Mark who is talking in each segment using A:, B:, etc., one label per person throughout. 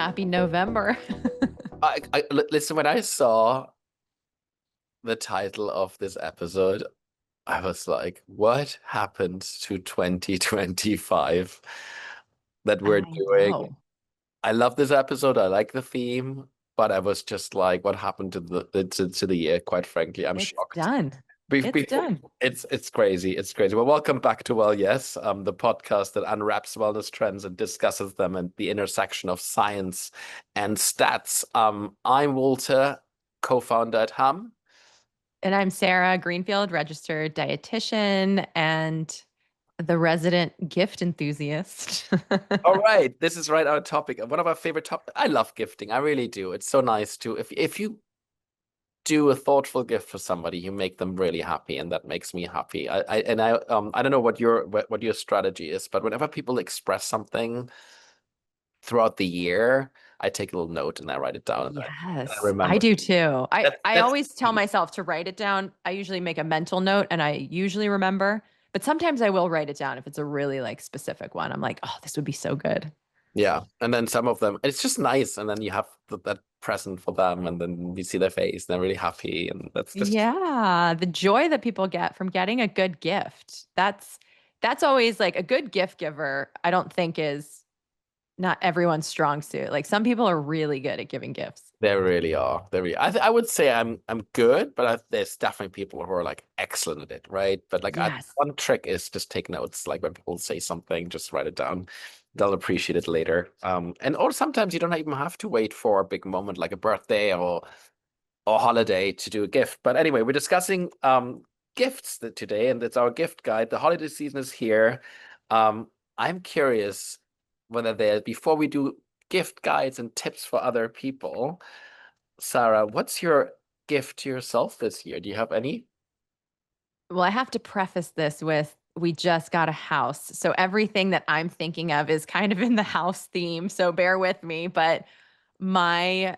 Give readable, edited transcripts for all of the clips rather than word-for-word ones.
A: Happy November.
B: Listen, when I saw the title of this episode, I was like, what happened to 2025 that we're
A: I
B: doing?
A: know.
B: I love this episode. I like the theme, but I was just like, what happened to the year? Quite frankly, I'm
A: It's
B: shocked.
A: done. It's
B: Before
A: done.
B: it's crazy. It's crazy. Well, welcome back to Well, Yes, the podcast that unwraps wellness trends and discusses them and the intersection of science and stats. I'm Walter, co-founder at Hum.
A: And I'm Sarah Greenfield, registered dietitian and the resident gift enthusiast.
B: All right, this is right our topic. One of our favorite topics. I love gifting. I really do. It's so nice to if you do a thoughtful gift for somebody, you make them really happy, and that makes me happy. I don't know what your strategy is, but whenever people express something throughout the year, I take a little note and I write it down and I
A: Yes, I
B: remember.
A: do too. I,
B: That's
A: I
B: that's
A: always tell myself to write it down. I usually make a mental note and I usually remember, but sometimes I will write it down if it's a really like specific one. I'm like, oh, this would be so good.
B: yeah. And then some of them, it's just nice, and then you have that present for them, and then you see their face, and they're really happy, and that's just
A: Yeah, the joy that people get from getting a good gift. That's always like a good gift giver, I don't think is not everyone's strong suit. Like some people are really good at giving gifts.
B: they really are. They really. I would say I'm good, but there's definitely people who are like excellent at it, right? But like
A: Yes.
B: one trick is just take notes. Like when people say something, just write it down. They'll appreciate it later. And or sometimes you don't even have to wait for a big moment like a birthday or holiday to do a gift. But anyway, we're discussing gifts today, and it's our gift guide. The holiday season is here. I'm curious whether there before we do gift guides and tips for other people, Sarah, what's your gift to yourself this year? Do you have any?
A: Well, I have to preface this with we just got a house. So everything that I'm thinking of is kind of in the house theme. So bear with me. But my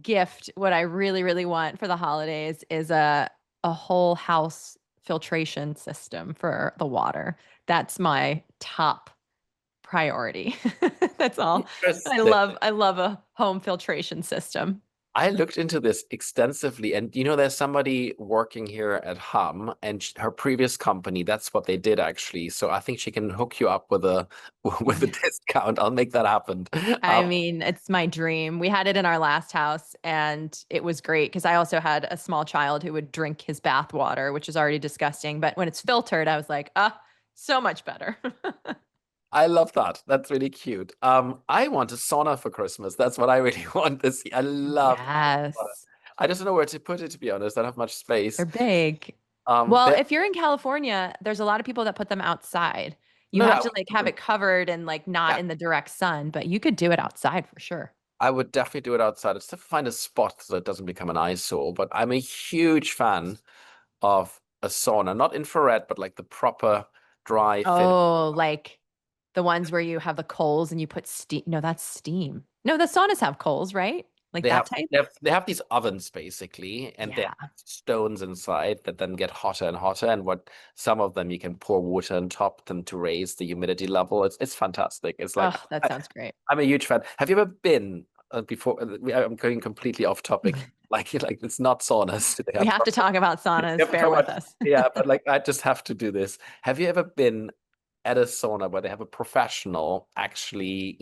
A: gift, what I really, really want for the holidays is a whole house filtration system for the water. That's my top priority. That's all.
B: Interesting.
A: I love a home filtration system.
B: I looked into this extensively, and there's somebody working here at Hum, and her previous company, that's what they did actually. So I think she can hook you up with a with a discount. I'll make that happen.
A: I
B: Um,
A: mean, it's my dream. We had it in our last house and it was great because I also had a small child who would drink his bath water, which is already disgusting. But when it's filtered, I was like, ah, so much better.
B: I love that. That's really cute. I want a sauna for Christmas. That's what I really want this year. I love sauna.
A: Yes.
B: I just don't know where to put it, to be honest. I don't have much
A: They're
B: space.
A: big. Well,
B: There,
A: if you're in California, there's a lot of people that put them outside. You
B: no,
A: have to like have
B: no.
A: it covered and like not
B: Yeah,
A: in the direct sun, but you could do it outside for sure.
B: I would definitely do it outside. It's to find a spot so it doesn't become an eyesore. But I'm a huge fan of a sauna, not infrared, but like the proper dry fit.
A: Oh, like the ones where you have the coals and you put steam. No, that's steam. No, the saunas have coals, right? Like
B: They
A: that
B: have
A: type?
B: they have these ovens basically, and they
A: Yeah.
B: have stones inside that then get hotter and hotter. And what some of them you can pour water on top them to raise the humidity level. It's fantastic. It's like
A: Oh, that sounds great.
B: I'm a huge fan. Have you ever been before? I'm going completely off topic. Like it's not saunas today.
A: We have to talk about
B: We
A: saunas.
B: have to
A: Bear
B: talk
A: with
B: about
A: us.
B: yeah, but like I just have to do this. Have you ever been at a sauna where they have a professional actually,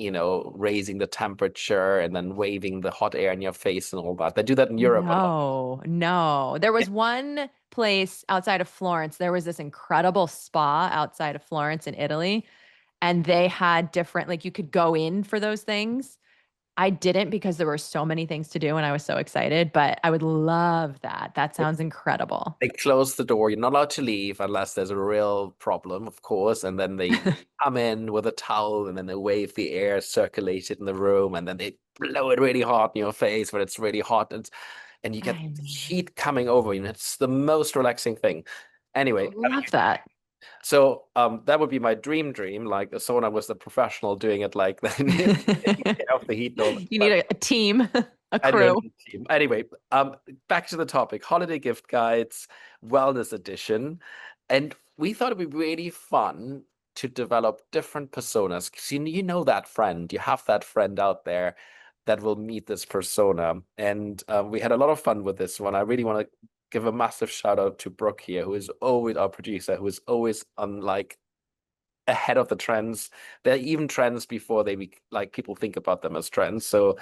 B: raising the temperature and then waving the hot air in your face and all that? They do that in Europe a lot.
A: No, no. There was one place outside of Florence. There was this incredible spa outside of Florence in Italy, and they had different, like you could go in for those things. I didn't because there were so many things to do and I was so excited, but I would love that. That sounds incredible.
B: They close the door. You're not allowed to leave unless there's a real problem, of course. And then they come in with a towel and then they wave the air, circulate it in the room, and then they blow it really hard in your face when it's really hot. And you get
A: I mean,
B: heat coming over you. And it's the most relaxing thing. Anyway,
A: love that.
B: so that would be my dream. Like the sauna was the professional doing it like off the heat and all that.
A: You need a team, a
B: I don't
A: crew.
B: need team. Anyway, back to the topic: holiday gift guides, wellness edition, and we thought it'd be really fun to develop different personas because you know that friend, you have that friend out there that will meet this persona. And we had a lot of fun with this one. I really want to give a massive shout out to Brooke here, who is always our producer, who is always on like ahead of the trends. They're even trends before they like people think about them as trends. So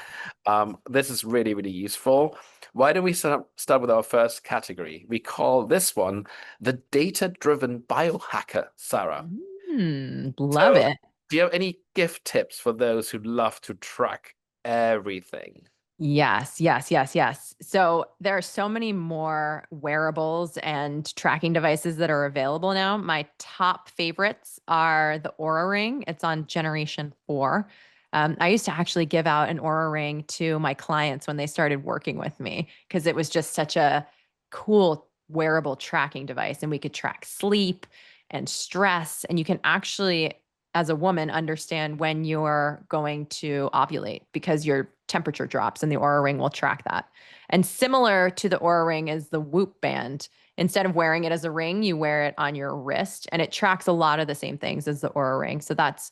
B: this is really, really useful. Why don't we start with our first category? We call this one the data-driven biohacker, Sarah.
A: Love
B: So
A: it.
B: do you have any gift tips for those who love to track everything?
A: Yes, yes, yes, yes. So there are so many more wearables and tracking devices that are available now. My top favorites are the Aura Ring. It's on generation 4. I used to actually give out an Aura Ring to my clients when they started working with me because it was just such a cool wearable tracking device. And we could track sleep and stress. And you can actually, as a woman, understand when you're going to ovulate because your temperature drops and the Aura Ring will track that. And similar to the Aura Ring is the Whoop band. Instead of wearing it as a ring, you wear it on your wrist and it tracks a lot of the same things as the Aura Ring. So that's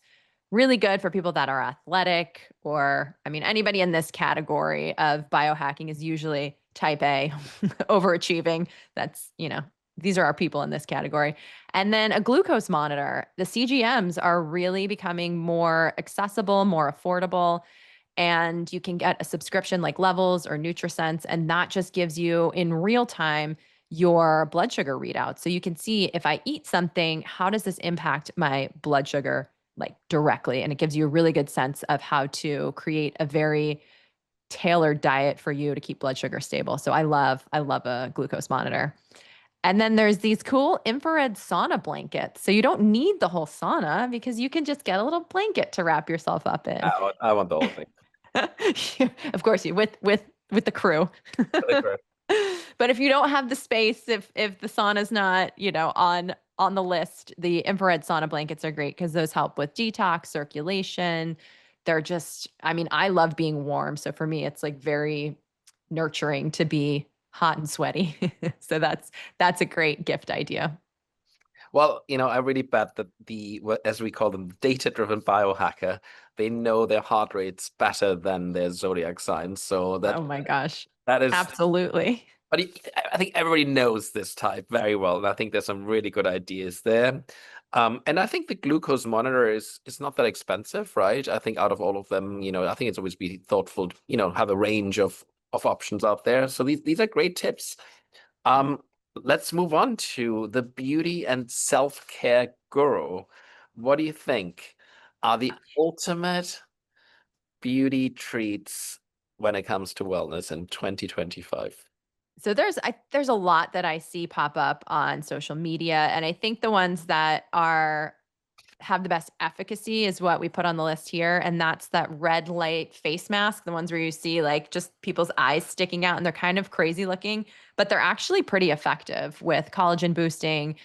A: really good for people that are athletic or, I mean, anybody in this category of biohacking is usually type A, overachieving. That's, these are our people in this category. And then a glucose monitor. The CGMs are really becoming more accessible, more affordable, and you can get a subscription like Levels or NutriSense, and that just gives you in real time your blood sugar readout. So you can see if I eat something, how does this impact my blood sugar like directly? And it gives you a really good sense of how to create a very tailored diet for you to keep blood sugar stable. So I love a glucose monitor. And then there's these cool infrared sauna blankets. So you don't need the whole sauna because you can just get a little blanket to wrap yourself up in.
B: I want the whole thing.
A: Of course, you with the crew. But if you don't have the space, if the sauna's not, on the list, the infrared sauna blankets are great because those help with detox, circulation. They're just, I mean, I love being warm. So for me, it's like very nurturing to be hot and sweaty. So that's a great gift idea.
B: Well, I really bet that as we call them, data-driven biohacker, they know their heart rates better than their zodiac signs. So
A: Oh my gosh.
B: that is,
A: Absolutely.
B: but I think everybody knows this type very well, and I think there's some really good ideas there. And I think the glucose monitor is not that expensive, right? I think out of all of them, I think it's always be thoughtful, have a range of options out there. So these are great tips. Um, let's move on to the beauty and self-care guru. What do you think are the ultimate beauty treats when it comes to wellness in 2025?
A: So there's a lot that I see pop up on social media, and I think the ones that are have the best efficacy is what we put on the list here, and that's that red light face mask, the ones where you see like just people's eyes sticking out and they're kind of crazy looking, but they're actually pretty effective with collagen boosting.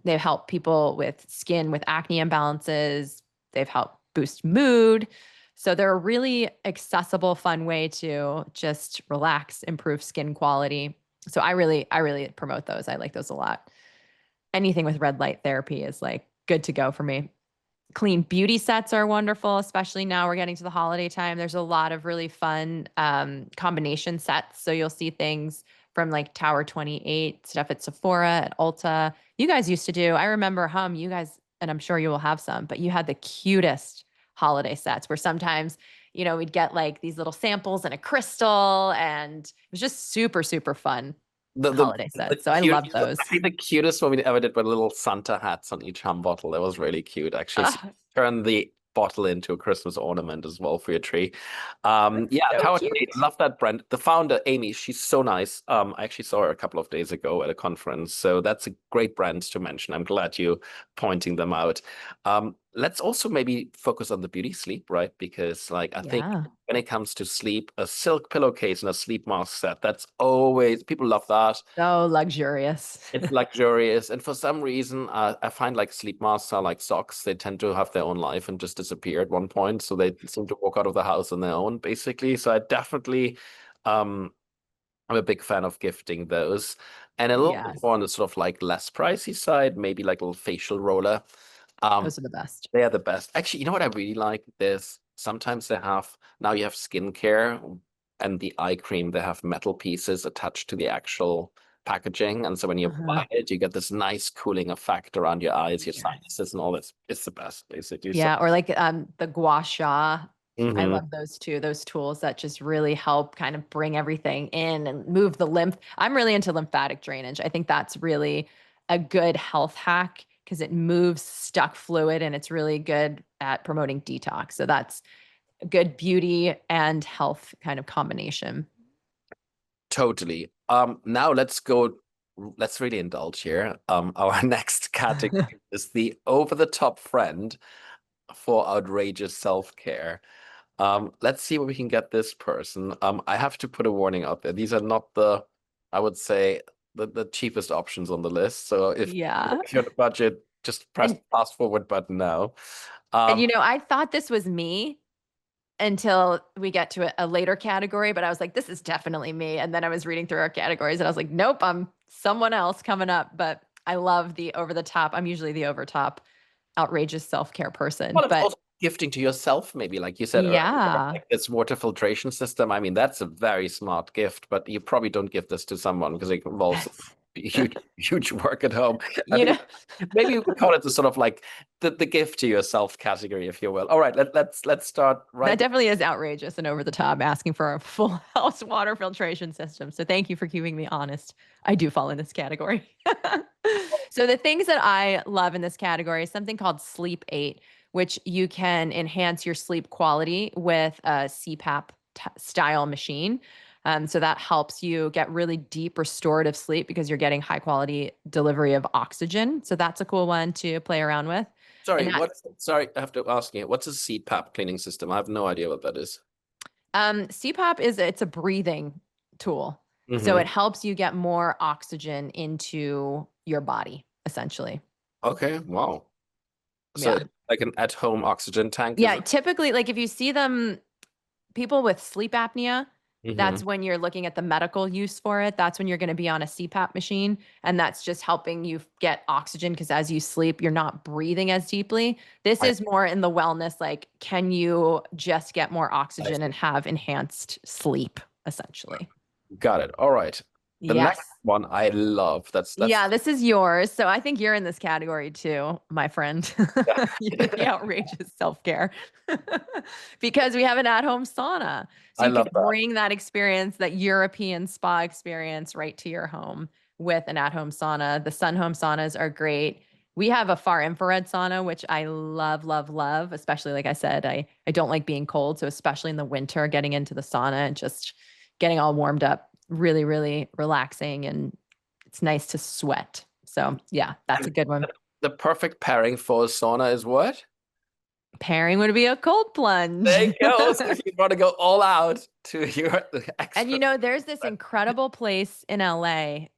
A: They've helped people with skin with acne imbalances. They've helped boost mood. So they're a really accessible, fun way to just relax, improve skin quality. So I really promote those. I like those a lot. Anything with red light therapy is like good to go for me. Clean beauty sets are wonderful, especially now we're getting to the holiday time. There's a lot of really fun combination sets. So you'll see things from like Tower 28, stuff at Sephora, at Ulta. You guys used to do, I remember you guys, and I'm sure you will have some, but you had the cutest holiday sets where sometimes, we'd get like these little samples and a crystal, and it was just super, super fun
B: The the
A: holiday
B: the
A: sets. So I
B: cute,
A: love
B: I
A: those.
B: think the cutest one we ever did were little Santa hats on each ham bottle. That was really cute, actually. So
A: Uh,
B: turn the bottle into a Christmas ornament as well for your tree.
A: that's
B: Yeah,
A: so
B: Tower 28,
A: cute.
B: love that brand. The founder, Amy, she's so nice. I actually saw her a couple of days ago at a conference. So that's a great brand to mention. I'm glad you pointing them out. Let's also maybe focus on the beauty sleep, right? Because like I think
A: Yeah.
B: when it comes to sleep, a silk pillowcase and a sleep mask set, that's always people love that.
A: So luxurious.
B: It's luxurious, and for some reason, I find like sleep masks are like socks. They tend to have their own life and just disappear at one point. So they seem to walk out of the house on their own, basically. So I definitely, um, I'm a big fan of gifting those, and a little bit
A: Yes.
B: more on the sort of like less pricey side, maybe like a little facial roller. Um,
A: Those are the best.
B: they are the best. Actually, you know what I really like? There's sometimes they have now you have skincare and the eye cream, they have metal pieces attached to the actual packaging. And so when you
A: Uh-huh.
B: apply it, you get this nice cooling effect around your eyes, your
A: Yes.
B: sinuses, and all this. It's the best, basically. So
A: Yeah, or like the gua sha. I
B: mhm.
A: love those too. Those tools that just really help kind of bring everything in and move the lymph. I'm really into lymphatic drainage. I think that's really a good health hack because it moves stuck fluid and it's really good at promoting detox. So that's a good beauty and health kind of combination.
B: Totally. Now let's really indulge here. Our next category is the over-the-top friend for outrageous self-care. Let's see what we can get this person. I have to put a warning out there. These are not I would say, the cheapest options on the list. So
A: Yeah.
B: if you're on a budget, just press
A: And
B: the fast forward button now. Um,
A: I thought this was me until we get to a later category, but I was like, this is definitely me. And then I was reading through our categories and I was like, nope, I'm someone else coming up. But I love the over the top. I'm usually the over top, outrageous self care person.
B: Well, it's
A: But
B: also gifting to yourself, maybe, like you said earlier,
A: yeah,
B: like this water filtration system. I mean, that's a very smart gift, but you probably don't give this to someone because it involves
A: yes.
B: huge, huge work at home. I
A: you know,
B: think maybe we could call it the sort of like the gift to yourself category, if you will. All right, let's start
A: that
B: right now.
A: definitely is outrageous and over the top asking for a full house water filtration system. So thank you for keeping me honest. I do fall in this category. So the things that I love in this category is something called Sleep 8, which you can enhance your sleep quality with a CPAP style machine. So that helps you get really deep restorative sleep because you're getting high quality delivery of oxygen. So that's a cool one to play around with.
B: Sorry,
A: And
B: sorry, I have to ask you, what's a CPAP cleaning system? I have no idea what that is.
A: CPAP it's a breathing tool. So
B: Mm-hmm.
A: it helps you get more oxygen into your body, essentially.
B: Okay, wow. So
A: Yeah.
B: it's like an at-home oxygen tank, is
A: Yeah.
B: it?
A: Typically, like if you see them, people with sleep apnea,
B: Mm-hmm.
A: that's when you're looking at the medical use for it. That's when you're going to be on a CPAP machine. And that's just helping you get oxygen because as you sleep, you're not breathing as deeply. This
B: I,
A: is more in the wellness, like, can you just get more
B: I
A: oxygen and have enhanced sleep, essentially?
B: got it. All right. The next
A: Yes.
B: one I love. That's
A: Yeah, this is yours. So I think you're in this category too, my friend. You're the outrageous self-care because we have an at-home sauna. So
B: I
A: you can
B: love that.
A: bring that experience, that European spa experience right to your home with an at-home sauna. The sun home saunas are great. We have a far infrared sauna, which I love, love, love, especially like I said, I don't like being cold. So especially in the winter, getting into the sauna and just getting all warmed up, really, really relaxing and it's nice to sweat. So yeah, that's a
B: And
A: good one.
B: the perfect pairing for a sauna is what?
A: Pairing would be a cold
B: There
A: plunge.
B: you go. So if you want to go all out to your
A: And
B: extra.
A: there's this incredible place in LA.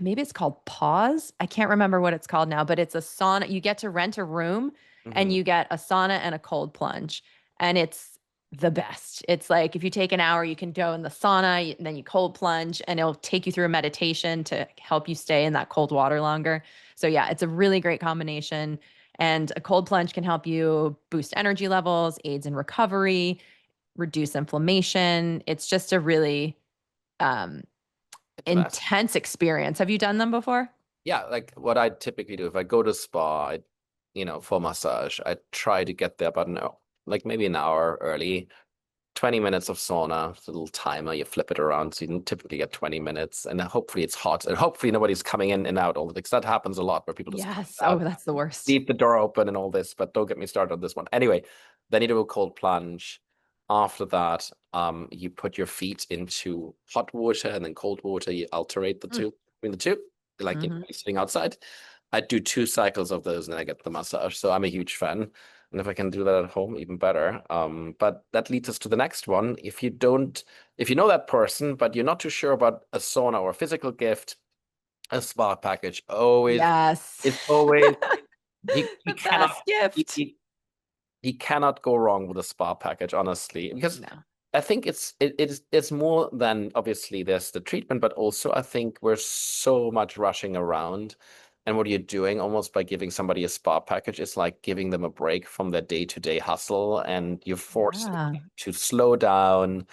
A: Maybe it's called Pause. I can't remember what it's called now, but it's a sauna. You get to rent a room and
B: Mhm.
A: you get a sauna and a cold plunge. And it's the best. It's like if you take an hour, you can go in the sauna, and then you cold plunge, and it'll take you through a meditation to help you stay in that cold water longer. So, yeah, it's a really great combination. And a cold plunge can help you boost energy levels, aids in recovery, reduce inflammation. It's just a really um,
B: It's the best.
A: intense experience. Have you done them before?
B: Yeah, like what I typically do if I go to spa, for massage, I try to get there about no, like maybe an hour early. 20 minutes of sauna, it's a little timer, you flip it around, so you can typically get 20 minutes, and then hopefully it's hot, and hopefully nobody's coming in and out all the because that happens a lot where people just come
A: Yes. Oh,
B: out,
A: that's the worst.
B: leave the door open and all this, but don't get me started on this one. Anyway, then you do a cold plunge. After that, you put your feet into hot water and then cold water. You alternate the two between the two, like
A: Mm-hmm.
B: you're sitting outside. I do 2 cycles of those and then I get the massage. So I'm a huge fan. And if I can do that at home, even better. But that leads us to the next one. If you know that person, but you're not too sure about a sauna or a physical gift, a spa package always
A: Yes.
B: is always he
A: The
B: cannot
A: best
B: he,
A: gift.
B: he he cannot go wrong with a spa package, honestly, because
A: No.
B: I think it's more than obviously there's the treatment, but also I think we're so much rushing around. And what you're doing almost by giving somebody a spa package is like giving them a break from their day-to-day hustle, and you're forcing
A: Yeah.
B: them to slow down,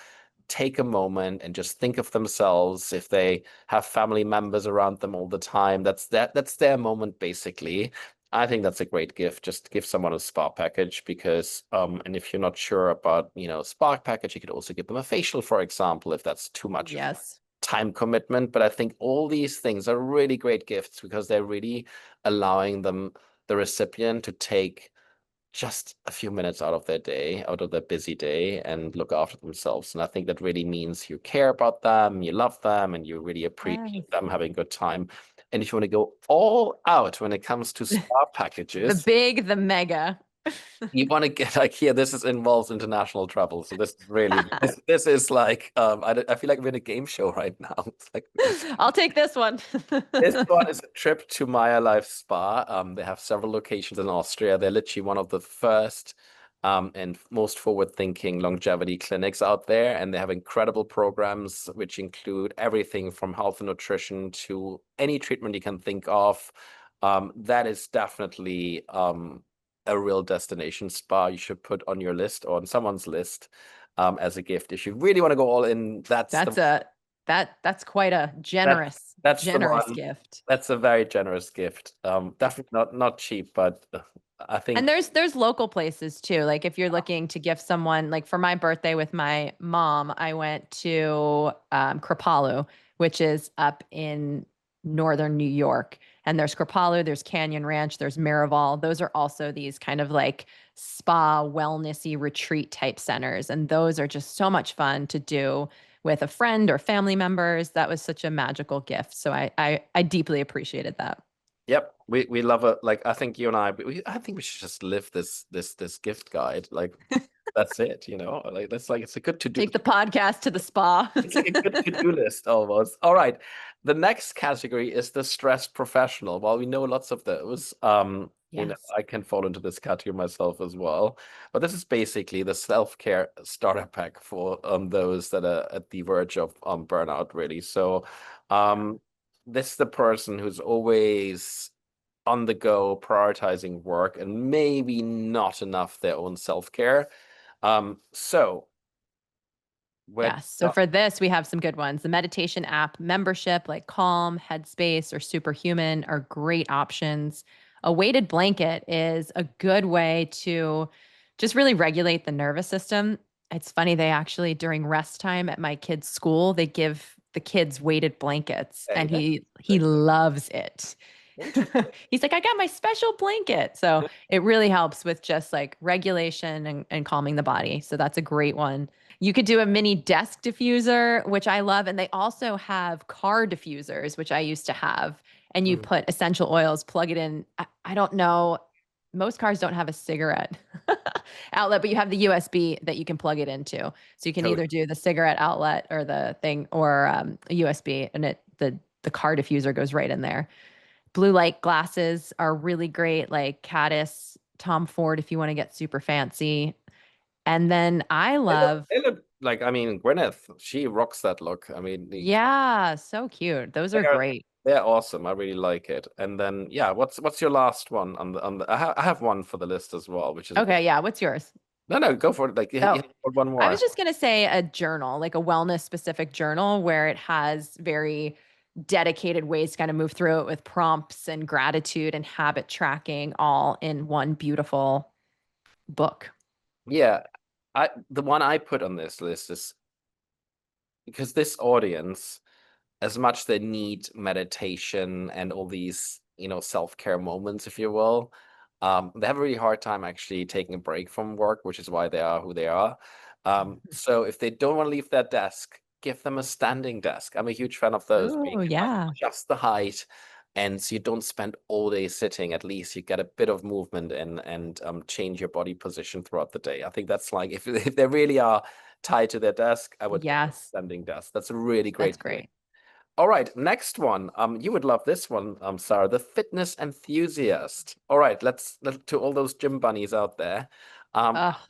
B: take a moment, and just think of themselves. If they have family members around them all the time, that's their moment basically. I think that's a great gift. Just give someone a spa package because and if you're not sure about, spa package, you could also give them a facial, for example, if that's too much
A: Yes.
B: time commitment. But I think all these things are really great gifts because they're really allowing the recipient, to take just a few minutes out of their day, out of their busy day, and look after themselves. And I think that really means you care about them, you love them, and you really appreciate
A: Yes.
B: them having a good time. And if you want to go all out when it comes to spa
A: The
B: packages,
A: big, the mega.
B: you want to get like here, this is involves international travel. So this is really this is like I feel like we're in a game show right now. It's like
A: I'll take this one.
B: this one is a trip to Maya Life Spa. They have several locations in Austria. They're literally one of the first and most forward-thinking longevity clinics out there, and they have incredible programs which include everything from health and nutrition to any treatment you can think of. That is definitely a real destination spa you should put on your list or on someone's list as a gift. If you really want to go all in,
A: That's a that's quite a
B: that that's the
A: generous
B: one.
A: gift.
B: That's a very generous gift. Definitely not cheap, but I
A: And
B: think
A: there's local places too. Like if you're looking to gift someone, like for my birthday with my mom, I went to Kripalu, which is up in northern New York. And there's Kripalu, there's Canyon Ranch, there's Miraval. Those are also these kind of like spa wellnessy retreat type centers. And those are just so much fun to do with a friend or family members. That was such a magical gift. So I deeply appreciated that.
B: yep, we love it. Like I think you and I think we should just live this gift guide. Like that's it, Like that's like it's a good to do.
A: Take the podcast to the spa.
B: It's like a good to-do list almost. All right. The next category is the stress professional. Well, we know lots of those.
A: Yes.
B: I can fall into this category myself as well. But this is basically the self-care starter pack for those that are at the verge of burnout, really. So this is the person who's always on the go, prioritizing work, and maybe not enough their own self-care. So when
A: Yes. So for this, we have some good ones. The meditation app membership like Calm, Headspace, or Superhuman are great options. A weighted blanket is a good way to just really regulate the nervous system. It's funny, they actually, during rest time at my kid's school, they give the kids weighted blankets
B: hey,
A: and
B: that's
A: he loves it.
B: interesting.
A: He's like, I got my special blanket. So it really helps with just like regulation and calming the body. So that's a great one. You could do a mini desk diffuser, which I love. And they also have car diffusers, which I used to have. And you
B: Mm,
A: put essential oils, plug it in. I don't know. Most cars don't have a cigarette outlet, but you have the USB that you can plug it into. So you can
B: totally.
A: either do the cigarette outlet or the thing or a USB, and the car diffuser goes right in there. Blue light glasses are really great, like Caddis, Tom Ford, if you want to get super fancy. And then I love,
B: They look like, I mean, Gwyneth, she rocks that look. I mean,
A: yeah, so cute. Those are
B: they're
A: great.
B: they're awesome. I really like it. And then, yeah, what's your last one on the? I have one for the list as well, which is a bit.
A: Okay, yeah. What's yours?
B: No, no, go for it. Like, you
A: Oh,
B: have one
A: I was
B: more.
A: just gonna say a journal, like a wellness specific journal where it has very dedicated ways to kind of move through it with prompts and gratitude and habit tracking all in one beautiful book.
B: Yeah, the one I put on this list is because this audience, as much they need meditation and all these, self-care moments, if you will, they have a really hard time actually taking a break from work, which is why they are who they are. So if they don't want to leave their desk, give them a standing desk. I'm a huge fan of those, where you
A: Oh,
B: can like
A: yeah.
B: adjust the height, and so you don't spend all day sitting. At least you get a bit of movement and change your body position throughout the day. I think that's like if they really are tied to their desk, I would get a
A: Yes.
B: standing desk. That's a really
A: That's
B: great gift.
A: great.
B: All right, next one. You would love this one, Sarah, the fitness enthusiast. All right, let's to all those gym bunnies out there.
A: Oh, the best.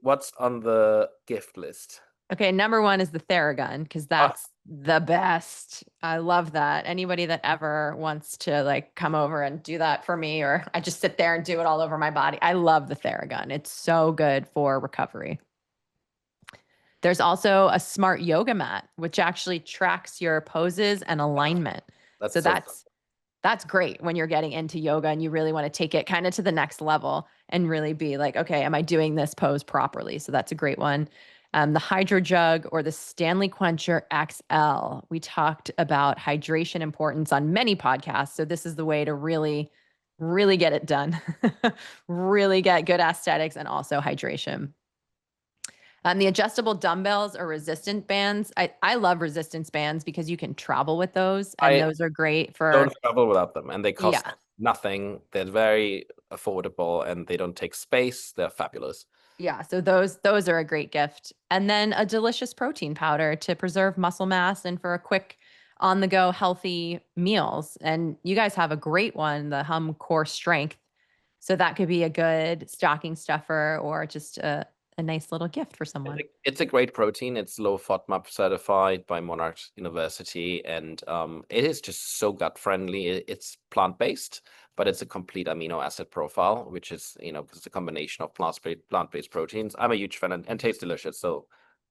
B: What's on the gift list?
A: Okay, number one is the Theragun because
B: Oh,
A: The best. I love that. Anybody that ever wants to like come over and do that for me, or I just sit there and do it all over my body. I love the Theragun. It's so good for recovery. There's also a smart yoga mat, which actually tracks your poses and alignment.
B: That's
A: So
B: so
A: that's great when you're getting into yoga and you really want to take it kind of to the next level and really be like, okay, am I doing this pose properly? So that's a great one. The Hydro Jug or the Stanley Quencher XL. We talked about hydration importance on many podcasts. So this is the way to really, really get it done, really get good aesthetics and also hydration. The adjustable dumbbells or resistant bands. I love resistance bands because you can travel with those, and
B: I
A: those are great
B: don't
A: for,
B: travel without them, and they cost
A: yeah.
B: nothing. They're very affordable, and they don't take space. They're fabulous.
A: Yeah, so those are a great gift. And then a delicious protein powder to preserve muscle mass and for a quick on the go healthy meals. And you guys have a great one, the Hum Core Strength. So that could be a good stocking stuffer or just a nice little gift for someone.
B: It's a great protein. It's low FODMAP certified by Monarch University, and it is just so gut friendly. It's plant based, but it's a complete amino acid profile, which is because it's a combination of plant based proteins. I'm a huge fan, and tastes delicious. So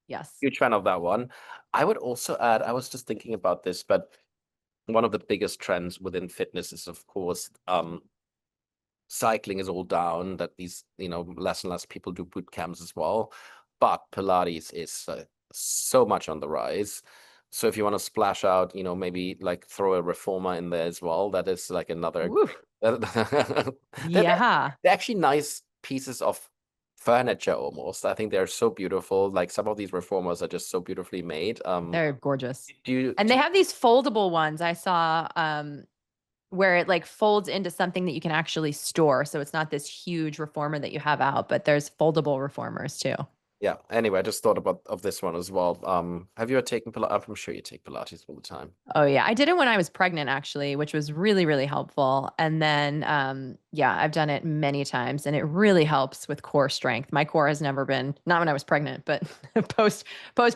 A: Yes.
B: huge fan of that one. I would also add. I was just thinking about this, but one of the biggest trends within fitness is, of course, cycling is all down, that these less and less people do boot camps as well, but Pilates is so much on the rise. So if you want to splash out, maybe like throw a reformer in there as well, that is like another
A: Woo.
B: they're,
A: Yeah.
B: they're actually nice pieces of furniture almost. I think they're so beautiful. Like some of these reformers are just so beautifully made.
A: They're gorgeous.
B: do you
A: And
B: do
A: they
B: you-
A: have these foldable ones I saw where it like folds into something that you can actually store. So it's not this huge reformer that you have out, but there's foldable reformers too.
B: yeah, anyway, I just thought about of this one as well. Have you ever taken Pilates? I'm sure you take Pilates all the time.
A: Oh yeah, I did it when I was pregnant actually, which was really really helpful. And then yeah, I've done it many times and it really helps with core strength. My core has never been, not when I was pregnant, but post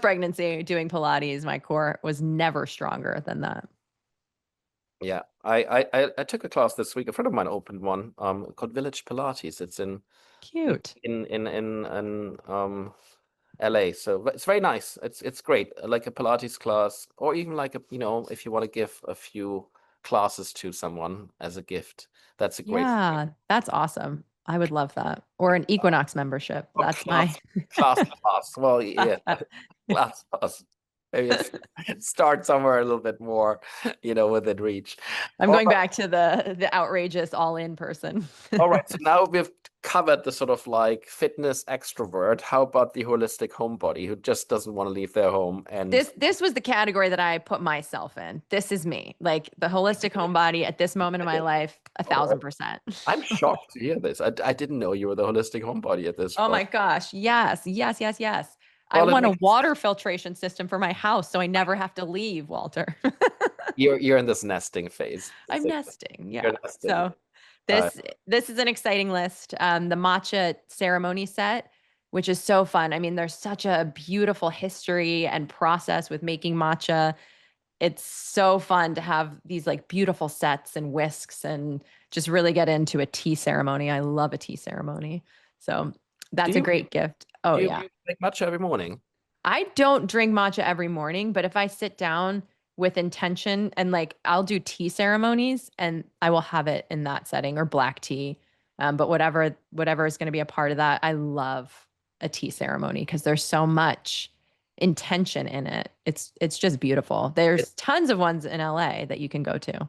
A: pregnancy doing Pilates, my core was never stronger than that.
B: Yeah, I took a class this week. A friend of mine opened one called Village Pilates. It's in
A: Cute.
B: LA. So it's very nice. It's great. Like a Pilates class, or even like if you want to give a few classes to someone as a gift, that's a great
A: Yeah, that's awesome. I would love that. Or an Equinox membership.
B: or
A: That's my
B: class. Well, yeah, class pass. Maybe it's start somewhere a little bit more, within reach.
A: I'm
B: All
A: going back to the outrageous all in person.
B: All right, so now we've covered the sort of like fitness extrovert. How about the holistic homebody who just doesn't want to leave their home? And
A: This was the category that I put myself in. This is me. Like the holistic homebody at this moment in my life, a
B: all right,
A: thousand percent.
B: I'm shocked to hear this. I didn't know you were the holistic homebody at this
A: Oh
B: point.
A: my gosh. Yes, yes, yes, yes. I
B: Well, it
A: want a
B: makes
A: water filtration system for my house so I never have to leave, Walter.
B: you're in this nesting phase,
A: I'm
B: basically.
A: nesting. Yeah.
B: You're nesting.
A: So
B: Uh,
A: this is an exciting list. The matcha ceremony set, which is so fun. I mean, there's such a beautiful history and process with making matcha. It's so fun to have these like beautiful sets and whisks and just really get into a tea ceremony. I love a tea ceremony. So
B: do
A: that's a
B: you
A: great gift. Oh
B: do you
A: yeah.
B: make matcha every morning?
A: I don't drink matcha every morning, but if I sit down with intention and like I'll do tea ceremonies and I will have it in that setting or black tea. But whatever is going to be a part of that, I love a tea ceremony because there's so much intention in it. It's just beautiful.
B: It,
A: There's tons of ones in LA that you can go to.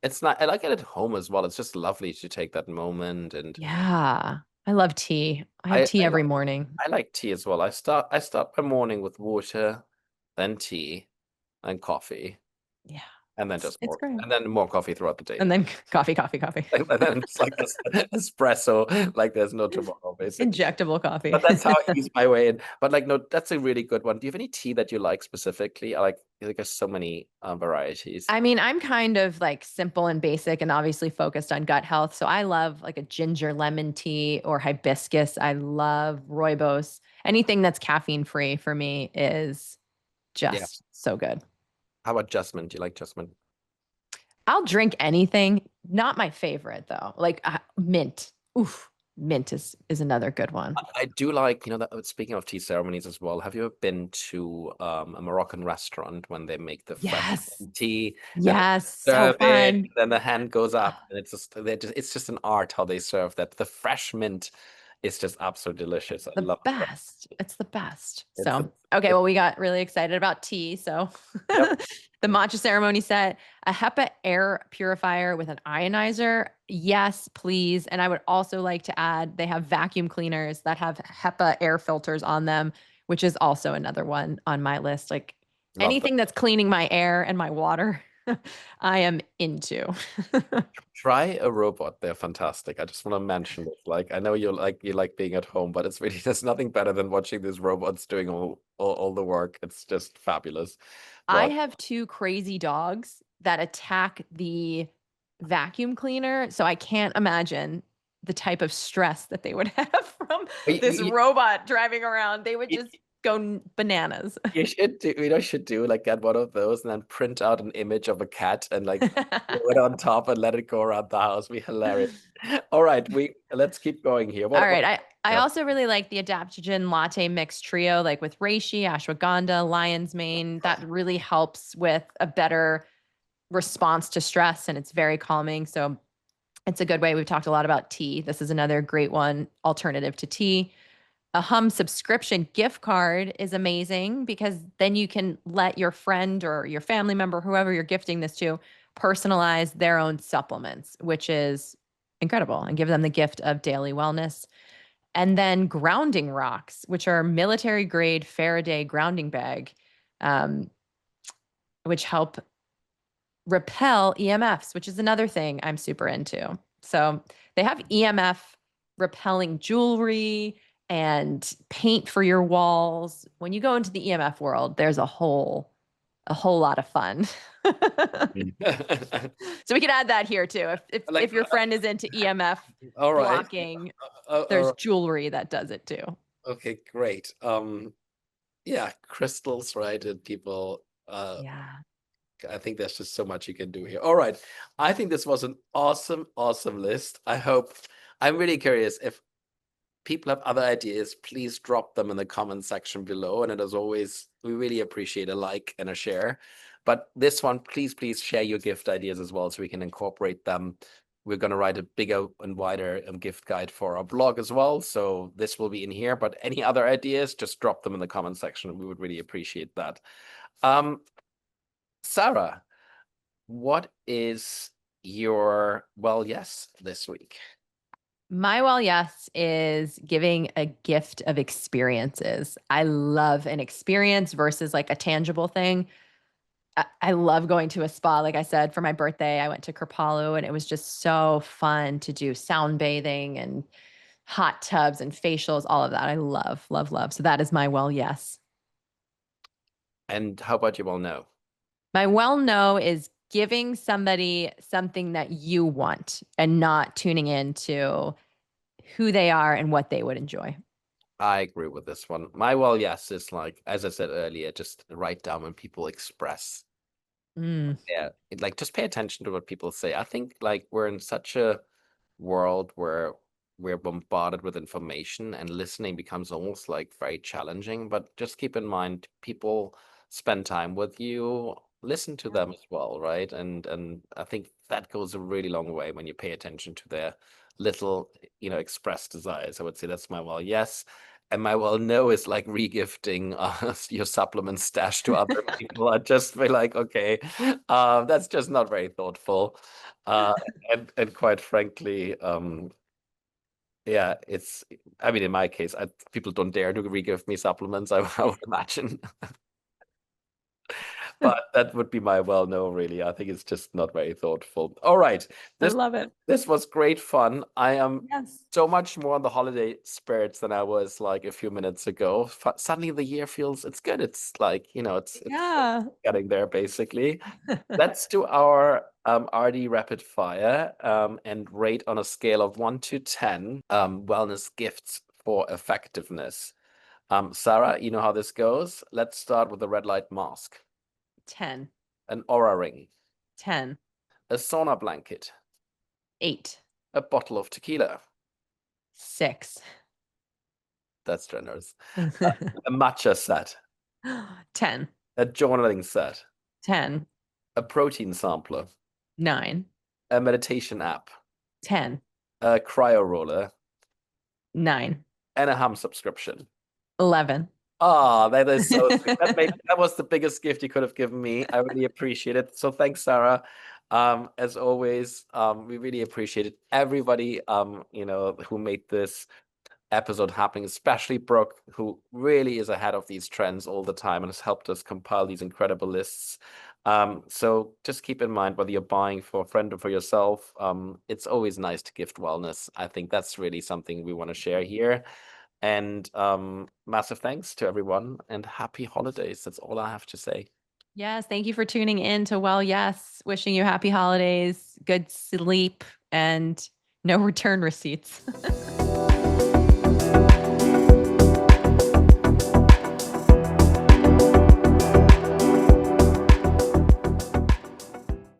B: it's not. I like it at home as well. It's just lovely to take that moment, and
A: Yeah. I love tea. I have
B: I
A: tea
B: I
A: every
B: like
A: morning.
B: I like tea as well. I start my morning with water, then tea, then coffee,
A: Yeah.
B: and then
A: It's great.
B: more coffee throughout the day.
A: And then coffee, coffee, coffee.
B: And then it's like this espresso, like there's no tomorrow, basically.
A: Injectable coffee.
B: But that's how I ease my way in. But like, no, that's a really good one. Do you have any tea that you like specifically? I like there's so many varieties.
A: I mean, I'm kind of like simple and basic and obviously focused on gut health. So I love like a ginger lemon tea or hibiscus. I love rooibos. Anything that's caffeine free for me is
B: Yeah.
A: just so good.
B: How about jasmine? Do you like jasmine?
A: I'll drink anything. Not my favorite though. Like mint. Oof, mint is another good one.
B: I do like, that speaking of tea ceremonies as well, have you ever been to a Moroccan restaurant when they make the fresh
A: Yes.
B: tea and they
A: Yes, so
B: serve it,
A: fun.
B: then the hand goes up,
A: Ah,
B: and it's just an art how they serve that. The fresh mint is just absolutely delicious. I
A: the
B: love it.
A: best. It's the best.
B: It's
A: So, okay,
B: it,
A: well, we got really excited about tea. So,
B: yep.
A: the matcha ceremony set, a HEPA air purifier with an ionizer. Yes, please. And I would also like to add they have vacuum cleaners that have HEPA air filters on them, which is also another one on my list. Like
B: Love that.
A: anything that's cleaning my air and my water, I am into.
B: Try a robot. They're fantastic. I just want to mention this. Like, I know you like being at home, but it's really there's nothing better than watching these robots doing all the work. It's just fabulous.
A: I
B: But
A: have two crazy dogs that attack the vacuum cleaner. So I can't imagine the type of stress that they would have from
B: you,
A: this
B: you,
A: robot driving around. They would
B: you,
A: just go bananas.
B: you should do like get one of those and then print out an image of a cat and like glue it on top and let it go around the house. Be hilarious. All right, we let's keep going here.
A: All
B: What
A: right. I
B: yeah.
A: also really like the adaptogen latte mix trio, like with reishi, ashwagandha, lion's mane. That really helps with a better response to stress and it's very calming. So it's a good way. We've talked a lot about tea. This is another great one, alternative to tea. A subscription gift card is amazing because then you can let your friend or your family member, whoever you're gifting this to, personalize their own supplements, which is incredible, and give them the gift of daily wellness. And then grounding rocks, which are military grade Faraday grounding bag, um, which help repel EMFs, which is another thing I'm super into. So they have EMF repelling jewelry and paint for your walls. When you go into the EMF world, there's a whole lot of fun. So we could add that here too. If
B: Like,
A: your friend is into EMF
B: all right.
A: blocking,
B: All
A: there's
B: right.
A: jewelry that does it too.
B: Okay, great. Yeah, crystals, right? And people,
A: Yeah.
B: I think there's just so much you can do here. All right. I think this was an awesome, awesome list. I'm really curious if people have other ideas, please drop them in the comment section below. And as always, we really appreciate a like and a share. But this one, please share your gift ideas as well so we can incorporate them. We're going to write a bigger and wider gift guide for our blog as well. So this will be in here. But any other ideas, just drop them in the comment section. We would really appreciate that. Um, Sarah, what is your well, yes, this week?
A: My well, yes, is giving a gift of experiences. I love an experience versus like a tangible thing. I love going to a spa. Like I said, for my birthday, I went to Kripalu and it was just so fun to do sound bathing and hot tubs and facials, all of that. I love, love, love. So that is my well, yes.
B: And how about you well, no?
A: My well no is giving somebody something that you want and not tuning into who they are and what they would enjoy.
B: I agree with this one. My well, yes, is like, as I said earlier, just write down when people express.
A: Mm,
B: Yeah, like just pay attention to what people say. I think like we're in such a world where we're bombarded with information and listening becomes almost like very challenging. But just keep in mind, people spend time with you, listen to
A: yeah.
B: them as well, right? And I think that goes a really long way when you pay attention to their little, expressed desires. I would say that's my well, yes. And my well, no is like regifting your supplement stash to other people. I just feel like, okay, that's just not very thoughtful. Uh, and quite frankly, yeah, I mean, in my case, people don't dare to re-give me supplements, I would imagine. But that would be my well no, really. I think it's just not very thoughtful. All right.
A: I
B: This
A: love it.
B: this was great fun. I am
A: Yes.
B: so much more on the holiday spirits than I was like a few minutes ago. Suddenly the year feels it's good. It's like, it's
A: Yeah.
B: getting there basically. Let's do our RD rapid fire and rate on a scale of 1 to 10 wellness gifts for effectiveness. Sarah, you know how this goes. Let's start with the red light mask.
A: 10.
B: an aura ring,
A: 10,
B: a sauna blanket,
A: 8,
B: a bottle of tequila.
A: 6,
B: That's generous. A matcha set,
A: 10,
B: a journaling set,
A: 10,
B: a protein sampler,
A: 9,
B: a meditation app,
A: 10,
B: a cryo roller,
A: 9,
B: and a ham subscription.
A: 11.
B: Ah, that is so sweet. That was the biggest gift you could have given me. I really appreciate it. So thanks, Sarah. As always, we really appreciate it. Everybody, who made this episode happening, especially Brooke, who really is ahead of these trends all the time and has helped us compile these incredible lists. So just keep in mind, whether you're buying for a friend or for yourself, it's always nice to gift wellness. I think that's really something we want to share here. And massive thanks to everyone and happy holidays. That's all I have to say.
A: Yes, thank you for tuning in to Well Yes. Wishing you happy holidays, good sleep, and no return receipts.